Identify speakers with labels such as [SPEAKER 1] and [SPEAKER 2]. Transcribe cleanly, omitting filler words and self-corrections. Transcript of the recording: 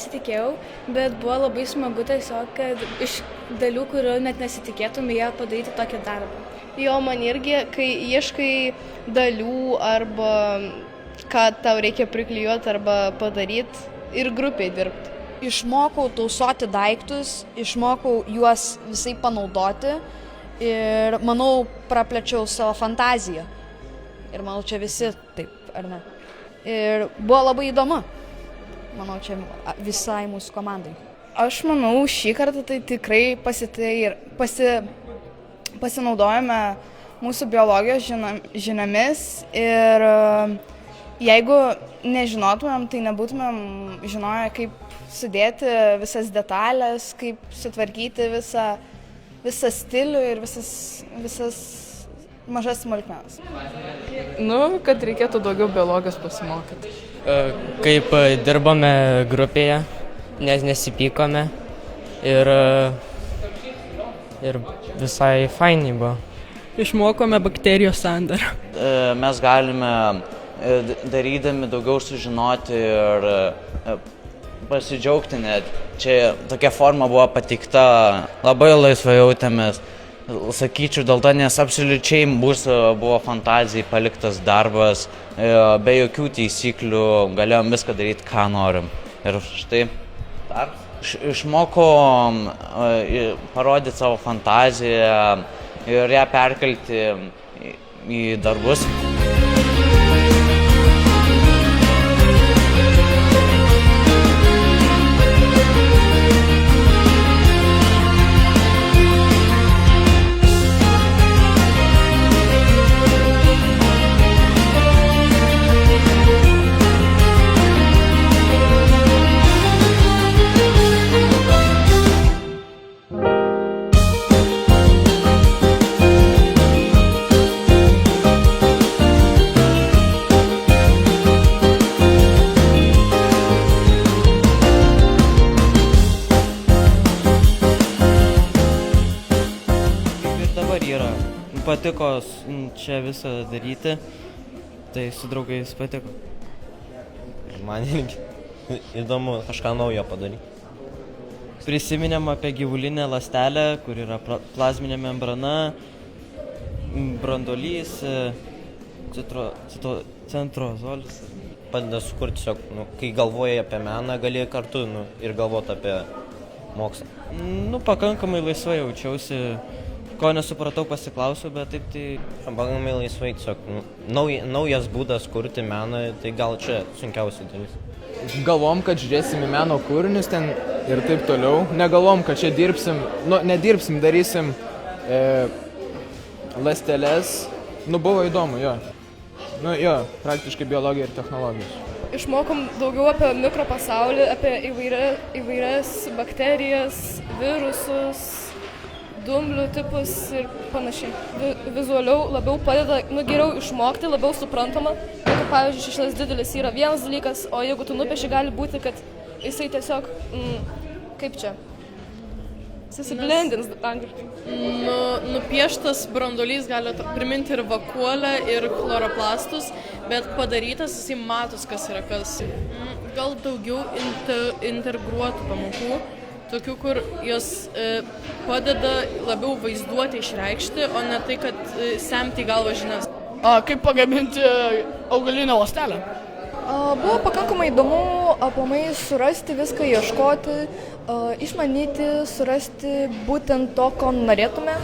[SPEAKER 1] nesitikėjau, bet buvo labai smagu tiesiog, kad iš dalių, kurių net nesitikėtum, jie padaryti tokį darbą.
[SPEAKER 2] Jo, man irgi, kai ieškai dalių arba ką tau reikia priklijuoti arba padaryti ir grupiai dirbti.
[SPEAKER 3] Išmokau tausoti daiktus, išmokau juos visai panaudoti ir, manau, praplečiau savo fantaziją. Ir manau, čia visi taip, ar ne? Ir buvo labai įdomu. Manau, čia visai mūsų komandai.
[SPEAKER 4] Aš manau, šį kartą tai tikrai pasinaudojame mūsų biologijos žiniomis ir jeigu nežinotumėm, tai nebūtumėm žinoję, kaip sudėti visas detalės, kaip sutvarkyti visą stilių ir visas mažas smulkmenas.
[SPEAKER 5] Kad reikėtų daugiau biologijos pasimokyti.
[SPEAKER 6] Kaip dirbame grupėje, nes nesipykome ir visai fainiai buvo.
[SPEAKER 5] Išmokome bakterijos sandarą.
[SPEAKER 7] Mes galime darydami daugiau sužinoti ir pasidžiaugti net. Čia tokia forma buvo pateikta, labai laisvai jautėmės. Sakyčiau, dėl to, nes absoliučiai mūsų buvo fantazijai paliktas darbas, be jokių taisyklių, galėjom viską daryti, ką norim. Ir štai išmokom parodyti savo fantaziją ir ją perkelti į darbus.
[SPEAKER 6] Patiko čia visą daryti, tai su draugais patiko.
[SPEAKER 8] Man irgi įdomu kažką naujo padaryti.
[SPEAKER 6] Prisiminėm apie gyvulinę ląstelę, kur yra plazminė membrana, branduolys, centrozolis.
[SPEAKER 8] Padeda sukurti tiesiog, kai galvoji apie meną, gali kartu ir galvoti apie mokslą.
[SPEAKER 6] Pakankamai laisvai jaučiausi. Ko nesupratau, pasiklausiau, bet taip tai...
[SPEAKER 8] Pakankamai laisvai, tiesiog naujas būdas kurti meną, tai gal čia sunkiausia dalis.
[SPEAKER 5] Galvom, kad žiūrėsim į meno kūrinius ten ir taip toliau. Negalvom, kad čia nedirbsim, darysim ląsteles. Buvo įdomu, jo. Praktiškai biologija ir technologijos.
[SPEAKER 2] Išmokom daugiau apie mikropasaulį, apie įvairias bakterijas, virusus, dumblių tipus ir panašiai. Vizualiau labiau padeda, geriau išmokti, labiau suprantama. Jeigu, pavyzdžiui, šešėlis didelis yra vienas dalykas, o jeigu tu nupieši, gali būti, kad jisai tiesiog, kaip čia, susiblendins angliškai.
[SPEAKER 9] Nupieštas branduolys gali priminti ir vakuolę, ir chloroplastus, bet padarytas jisai matos, kas yra kas. Gal daugiau integruotų pamokų. Tokių, kur jos padeda labiau vaizduoti, išreikšti, o ne tai, kad semti į galvą žinias.
[SPEAKER 4] Kaip pagaminti augalinę ląstelę?
[SPEAKER 3] Buvo pakankamai įdomu aplamai surasti viską, ieškoti, išmanyti, surasti būtent to, ko norėtume.